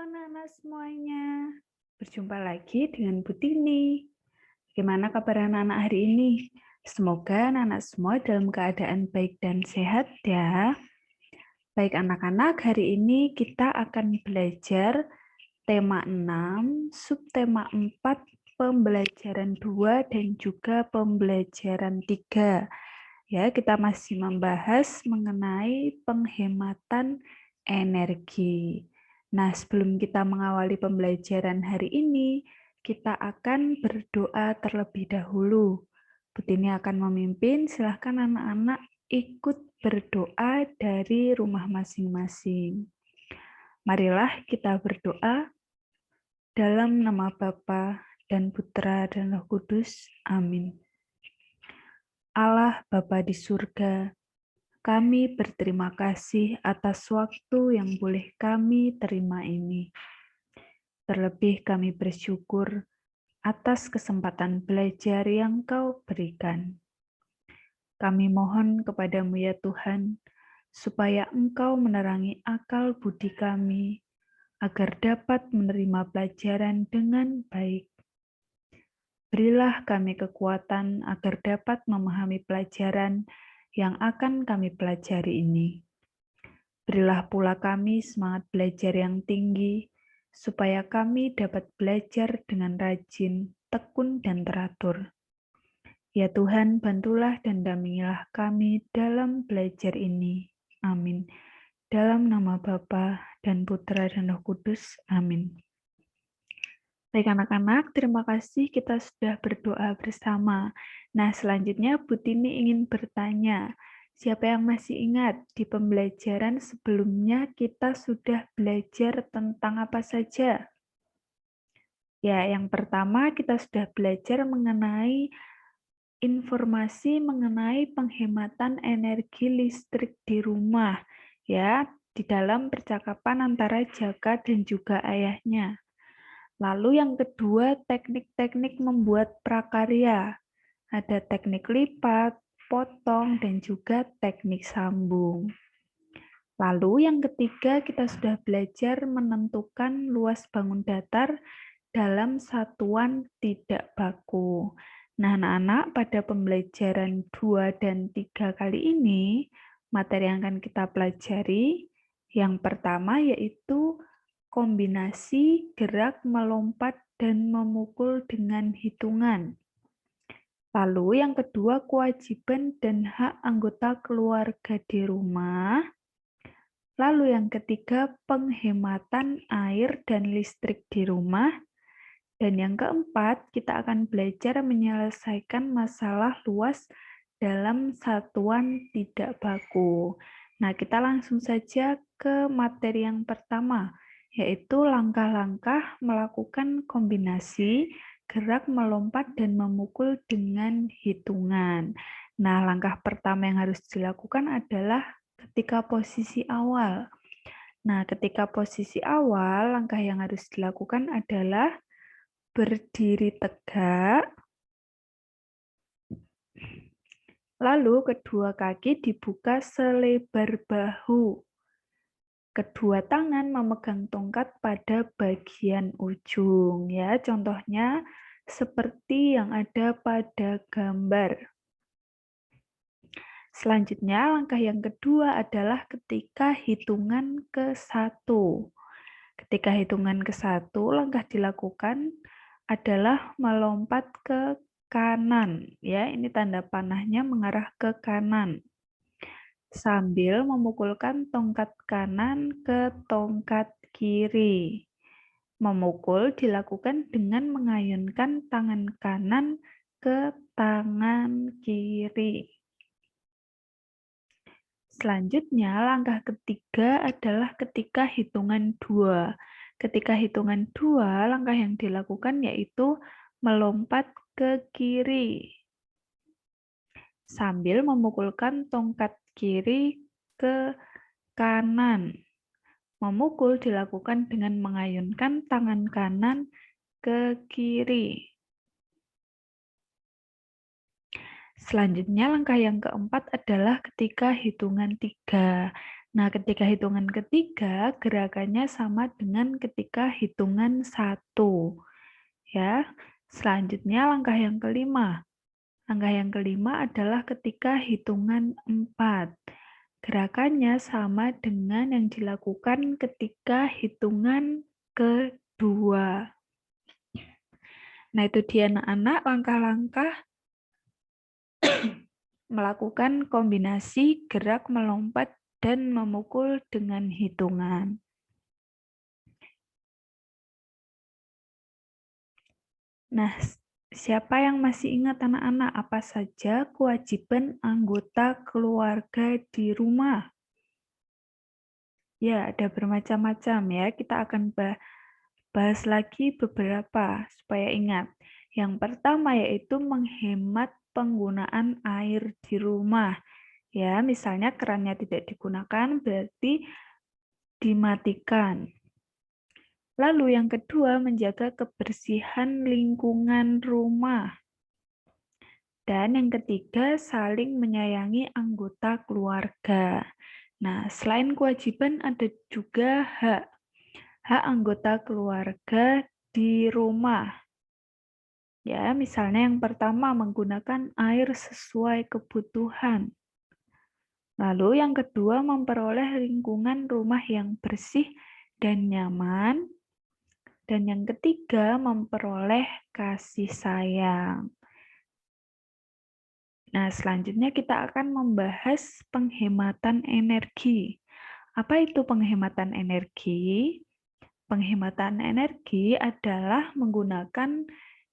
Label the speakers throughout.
Speaker 1: anak-anak semuanya, berjumpa lagi dengan Bu Tini. Bagaimana kabar anak-anak hari ini? Semoga anak-anak semua dalam keadaan baik dan sehat ya. Baik anak-anak, hari ini kita akan belajar tema 6, subtema 4, pembelajaran 2, dan juga pembelajaran 3. Ya, kita masih membahas mengenai penghematan energi. Nah, sebelum kita mengawali pembelajaran hari ini, kita akan berdoa terlebih dahulu. Bu Tini akan memimpin, silahkan anak-anak ikut berdoa dari rumah masing-masing. Marilah kita berdoa dalam nama Bapa dan Putra dan Roh Kudus. Amin. Allah Bapa di surga, kami berterima kasih atas waktu yang boleh kami terima ini. Terlebih kami bersyukur atas kesempatan belajar yang Kau berikan. Kami mohon kepadamu ya Tuhan, supaya Engkau menerangi akal budi kami, agar dapat menerima pelajaran dengan baik. Berilah kami kekuatan agar dapat memahami pelajaran yang akan kami pelajari ini. Berilah pula kami semangat belajar yang tinggi, supaya kami dapat belajar dengan rajin, tekun, dan teratur. Ya Tuhan, bantulah dan dampingilah kami dalam belajar ini. Amin. Dalam nama Bapa dan Putra dan Roh Kudus. Amin. Baik anak-anak, terima kasih kita sudah berdoa bersama. Nah, selanjutnya Bu Tini ingin bertanya, siapa yang masih ingat di pembelajaran sebelumnya kita sudah belajar tentang apa saja? Ya, yang pertama kita sudah belajar mengenai informasi mengenai penghematan energi listrik di rumah, ya, di dalam percakapan antara Jaka dan juga ayahnya. Lalu yang kedua, teknik-teknik membuat prakarya. Ada teknik lipat, potong, dan juga teknik sambung. Lalu yang ketiga, kita sudah belajar menentukan luas bangun datar dalam satuan tidak baku. Nah, anak-anak, pada pembelajaran 2 dan 3 kali ini, materi yang akan kita pelajari, yang pertama yaitu kombinasi gerak melompat dan memukul dengan hitungan. Lalu yang kedua, kewajiban dan hak anggota keluarga di rumah. Lalu yang ketiga, penghematan air dan listrik di rumah. Dan yang keempat, kita akan belajar menyelesaikan masalah luas dalam satuan tidak baku. Nah, kita langsung saja ke materi yang pertama, yaitu langkah-langkah melakukan kombinasi gerak melompat dan memukul dengan hitungan. Nah, langkah pertama yang harus dilakukan adalah ketika posisi awal. Nah, ketika posisi awal, langkah yang harus dilakukan adalah berdiri tegak, lalu kedua kaki dibuka selebar bahu. Kedua tangan memegang tongkat pada bagian ujung, ya. Contohnya seperti yang ada pada gambar. Selanjutnya, langkah yang kedua adalah ketika hitungan ke-1. Ketika hitungan ke-1, langkah dilakukan adalah melompat ke kanan, ya. Ini tanda panahnya mengarah ke kanan. Sambil memukulkan tongkat kanan ke tongkat kiri. Memukul dilakukan dengan mengayunkan tangan kanan ke tangan kiri. Selanjutnya, langkah ketiga adalah ketika hitungan 2. Ketika hitungan 2, langkah yang dilakukan yaitu melompat ke kiri sambil memukulkan tongkat kiri ke kanan. Memukul dilakukan dengan mengayunkan tangan kanan ke kiri. Selanjutnya, langkah yang keempat adalah ketika hitungan 3. Nah, ketika hitungan ketiga, gerakannya sama dengan ketika hitungan 1. Ya. Selanjutnya langkah yang kelima. Langkah yang kelima adalah ketika hitungan 4. Gerakannya sama dengan yang dilakukan ketika hitungan kedua. Nah, itu dia anak-anak langkah-langkah melakukan kombinasi gerak melompat dan memukul dengan hitungan. Nah, siapa yang masih ingat anak-anak apa saja kewajiban anggota keluarga di rumah? Ya, ada bermacam-macam ya. Kita akan bahas lagi beberapa supaya ingat. Yang pertama yaitu menghemat penggunaan air di rumah. Ya, misalnya kerannya tidak digunakan berarti dimatikan. Lalu yang kedua, menjaga kebersihan lingkungan rumah. Dan yang ketiga, saling menyayangi anggota keluarga. Nah, selain kewajiban ada juga hak anggota keluarga di rumah. Ya, misalnya yang pertama menggunakan air sesuai kebutuhan. Lalu yang kedua memperoleh lingkungan rumah yang bersih dan nyaman. Dan yang ketiga memperoleh kasih sayang. Nah, selanjutnya kita akan membahas penghematan energi. Apa itu penghematan energi? Penghematan energi adalah menggunakan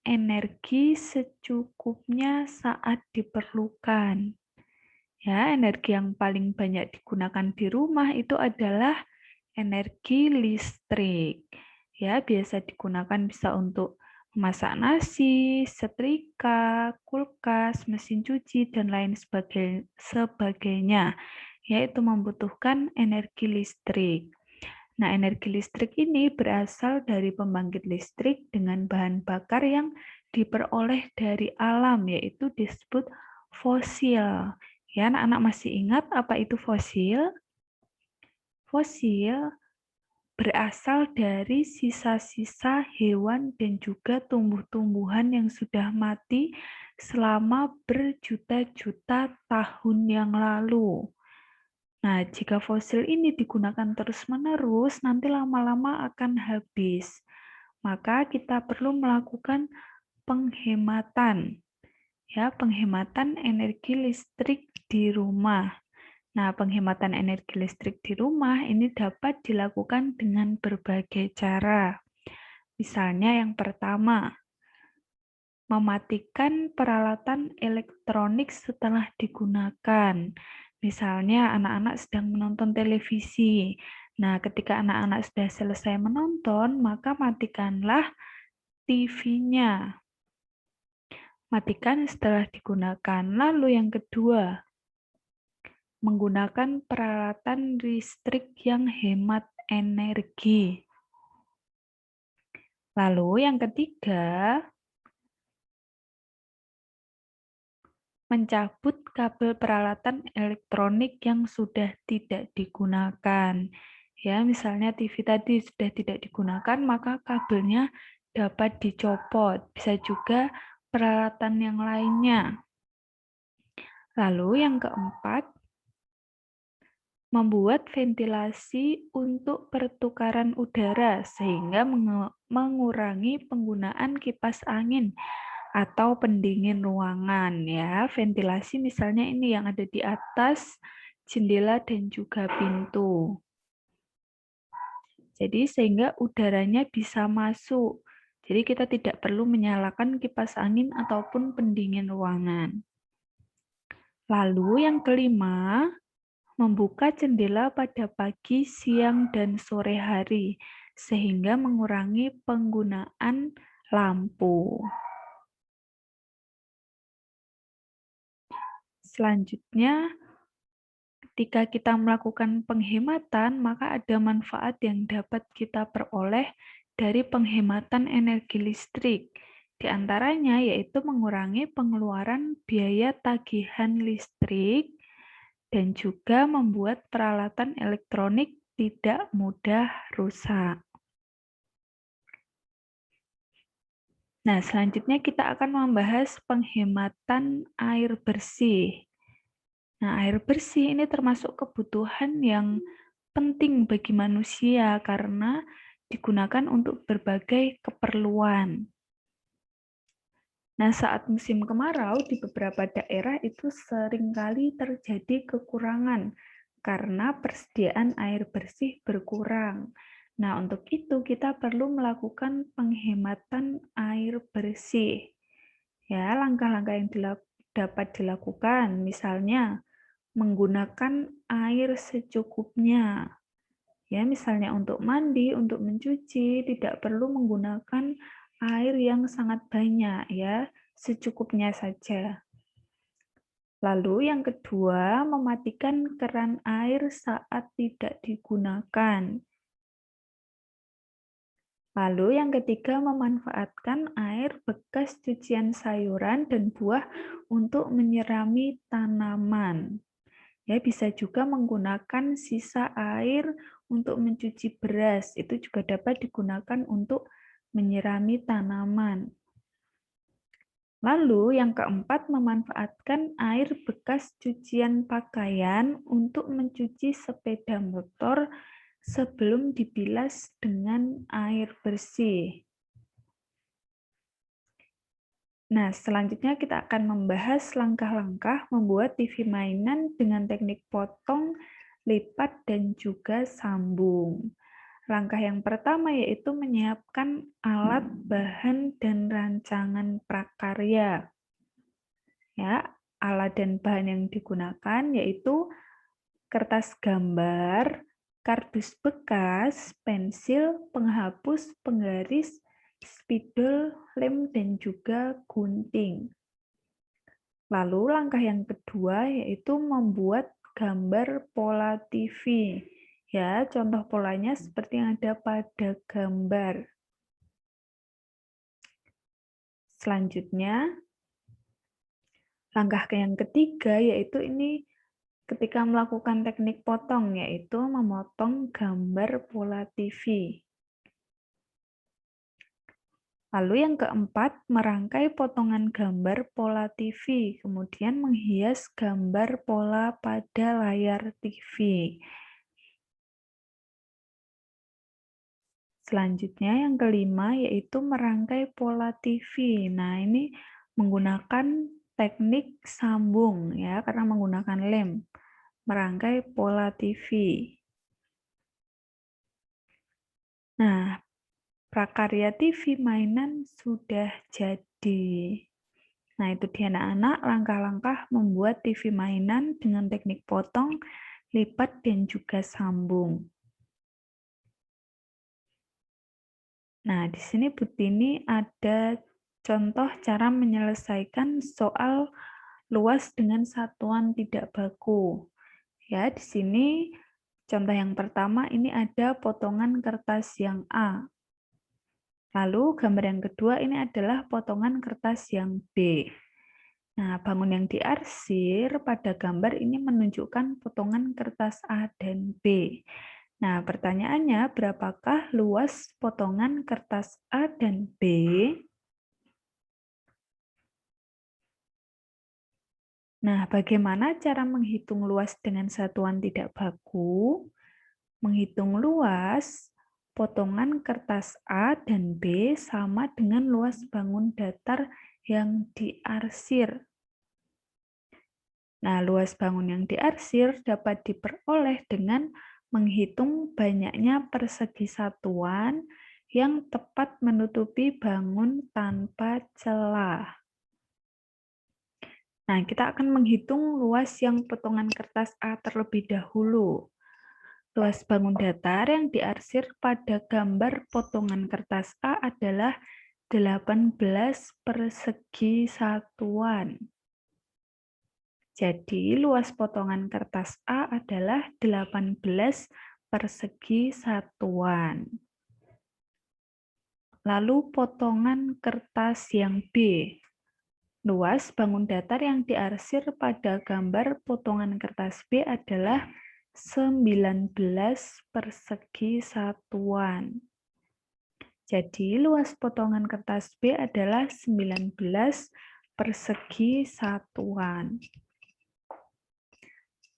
Speaker 1: energi secukupnya saat diperlukan. Ya, energi yang paling banyak digunakan di rumah itu adalah energi listrik. Ya, biasa digunakan bisa untuk memasak nasi, setrika, kulkas, mesin cuci, dan lain sebagainya. Yaitu membutuhkan energi listrik. Nah, energi listrik ini berasal dari pembangkit listrik dengan bahan bakar yang diperoleh dari alam, yaitu disebut fosil. Ya, anak-anak masih ingat apa itu fosil? Fosil berasal dari sisa-sisa hewan dan juga tumbuh-tumbuhan yang sudah mati selama berjuta-juta tahun yang lalu. Nah, jika fosil ini digunakan terus-menerus, nanti lama-lama akan habis. Maka kita perlu melakukan penghematan. Ya, penghematan energi listrik di rumah. Nah, penghematan energi listrik di rumah ini dapat dilakukan dengan berbagai cara. Misalnya yang pertama, mematikan peralatan elektronik setelah digunakan. Misalnya anak-anak sedang menonton televisi. Nah, ketika anak-anak sudah selesai menonton, maka matikanlah TV-nya. Matikan setelah digunakan. Lalu yang kedua, menggunakan peralatan listrik yang hemat energi. Lalu yang ketiga, mencabut kabel peralatan elektronik yang sudah tidak digunakan. Ya, misalnya TV tadi sudah tidak digunakan, maka kabelnya dapat dicopot. Bisa juga peralatan yang lainnya. Lalu yang keempat, membuat ventilasi untuk pertukaran udara sehingga mengurangi penggunaan kipas angin atau pendingin ruangan ya. Ventilasi misalnya ini yang ada di atas jendela dan juga pintu. Jadi sehingga udaranya bisa masuk. Jadi kita tidak perlu menyalakan kipas angin ataupun pendingin ruangan. Lalu yang kelima, membuka jendela pada pagi, siang, dan sore hari sehingga mengurangi penggunaan lampu. Selanjutnya, ketika kita melakukan penghematan, maka ada manfaat yang dapat kita peroleh dari penghematan energi listrik. Di antaranya yaitu mengurangi pengeluaran biaya tagihan listrik dan juga membuat peralatan elektronik tidak mudah rusak. Nah, selanjutnya kita akan membahas penghematan air bersih. Nah, air bersih ini termasuk kebutuhan yang penting bagi manusia karena digunakan untuk berbagai keperluan. Nah, saat musim kemarau di beberapa daerah itu seringkali terjadi kekurangan karena persediaan air bersih berkurang. Nah, untuk itu kita perlu melakukan penghematan air bersih. Ya, langkah-langkah yang dapat dilakukan, misalnya menggunakan air secukupnya. Ya, misalnya untuk mandi, untuk mencuci, tidak perlu menggunakan air yang sangat banyak ya, secukupnya saja. Lalu yang kedua, mematikan keran air saat tidak digunakan. Lalu yang ketiga, memanfaatkan air bekas cucian sayuran dan buah untuk menyirami tanaman. Ya, bisa juga menggunakan sisa air untuk mencuci beras. Itu juga dapat digunakan untuk menyirami tanaman. Lalu yang keempat, memanfaatkan air bekas cucian pakaian untuk mencuci sepeda motor sebelum dibilas dengan air bersih. Nah, selanjutnya kita akan membahas langkah-langkah membuat TV mainan dengan teknik potong, lipat, dan juga sambung. Langkah yang pertama yaitu menyiapkan alat, bahan, dan rancangan prakarya. Ya, alat dan bahan yang digunakan yaitu kertas gambar, kardus bekas, pensil, penghapus, penggaris, spidol, lem, dan juga gunting. Lalu langkah yang kedua yaitu membuat gambar pola TV. Ya, contoh polanya seperti yang ada pada gambar. Selanjutnya, langkah yang ketiga yaitu ini ketika melakukan teknik potong, yaitu memotong gambar pola TV. Lalu yang keempat, merangkai potongan gambar pola TV, kemudian menghias gambar pola pada layar TV. Selanjutnya yang kelima yaitu merangkai pola TV. Nah, ini menggunakan teknik sambung ya, karena menggunakan lem. Merangkai pola TV. Nah, prakarya TV mainan sudah jadi. Nah, itu dia anak-anak langkah-langkah membuat TV mainan dengan teknik potong, lipat, dan juga sambung. Nah, di sini Bu Tini ada contoh cara menyelesaikan soal luas dengan satuan tidak baku. Ya, di sini contoh yang pertama ini ada potongan kertas yang A. Lalu gambar yang kedua ini adalah potongan kertas yang B. Nah, bangun yang diarsir pada gambar ini menunjukkan potongan kertas A dan B. Nah, pertanyaannya berapakah luas potongan kertas A dan B? Nah, bagaimana cara menghitung luas dengan satuan tidak baku? Menghitung luas, potongan kertas A dan B sama dengan luas bangun datar yang diarsir. Nah, luas bangun yang diarsir dapat diperoleh dengan menghitung banyaknya persegi satuan yang tepat menutupi bangun tanpa celah. Nah, kita akan menghitung luas yang potongan kertas A terlebih dahulu. Luas bangun datar yang diarsir pada gambar potongan kertas A adalah 18 persegi satuan. Jadi, luas potongan kertas A adalah 18 persegi satuan. Lalu potongan kertas yang B. Luas bangun datar yang diarsir pada gambar potongan kertas B adalah 19 persegi satuan. Jadi luas potongan kertas B adalah 19 persegi satuan.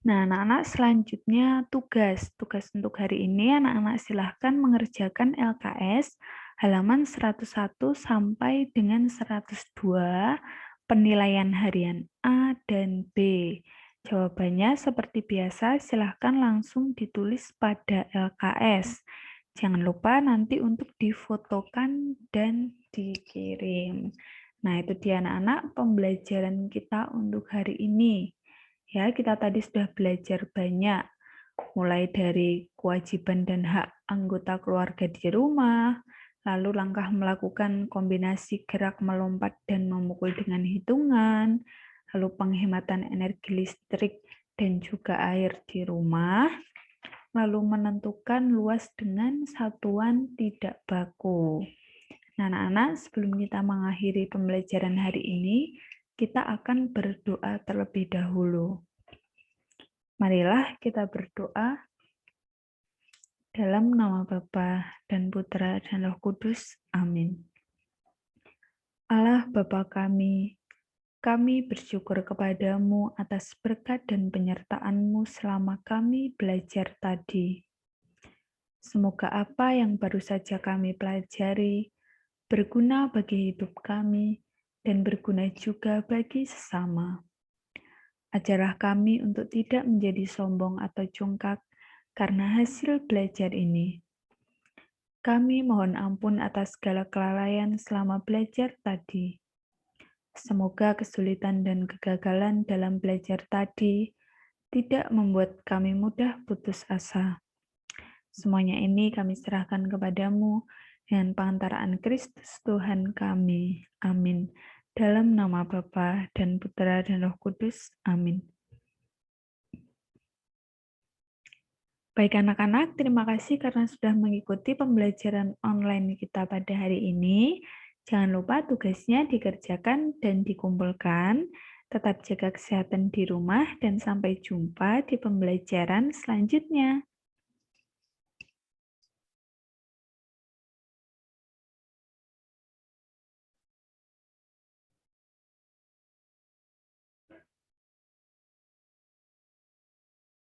Speaker 1: Nah, anak-anak selanjutnya tugas. Tugas untuk hari ini anak-anak silahkan mengerjakan LKS halaman 101 sampai dengan 102 penilaian harian A dan B. Jawabannya seperti biasa silahkan langsung ditulis pada LKS. Jangan lupa nanti untuk difotokan dan dikirim. Nah, itu dia anak-anak pembelajaran kita untuk hari ini. Ya, kita tadi sudah belajar banyak, mulai dari kewajiban dan hak anggota keluarga di rumah, lalu langkah melakukan kombinasi gerak melompat dan memukul dengan hitungan, lalu penghematan energi listrik dan juga air di rumah, lalu menentukan luas dengan satuan tidak baku. Nah, anak-anak, sebelum kita mengakhiri pembelajaran hari ini, kita akan berdoa terlebih dahulu. Marilah kita berdoa dalam nama Bapa dan Putra dan Roh Kudus. Amin. Allah Bapa kami bersyukur kepadamu atas berkat dan penyertaan-Mu selama kami belajar tadi. Semoga apa yang baru saja kami pelajari berguna bagi hidup kami dan berguna juga bagi sesama. Ajarlah kami untuk tidak menjadi sombong atau congkak karena hasil belajar ini. Kami mohon ampun atas segala kelalaian selama belajar tadi. Semoga kesulitan dan kegagalan dalam belajar tadi tidak membuat kami mudah putus asa. Semuanya ini kami serahkan kepadamu dengan pengantaraan Kristus Tuhan kami. Amin. Dalam nama Bapa dan Putra dan Roh Kudus. Amin. Baik anak-anak, terima kasih karena sudah mengikuti pembelajaran online kita pada hari ini. Jangan lupa tugasnya dikerjakan dan dikumpulkan. Tetap jaga kesehatan di rumah dan sampai jumpa di pembelajaran selanjutnya.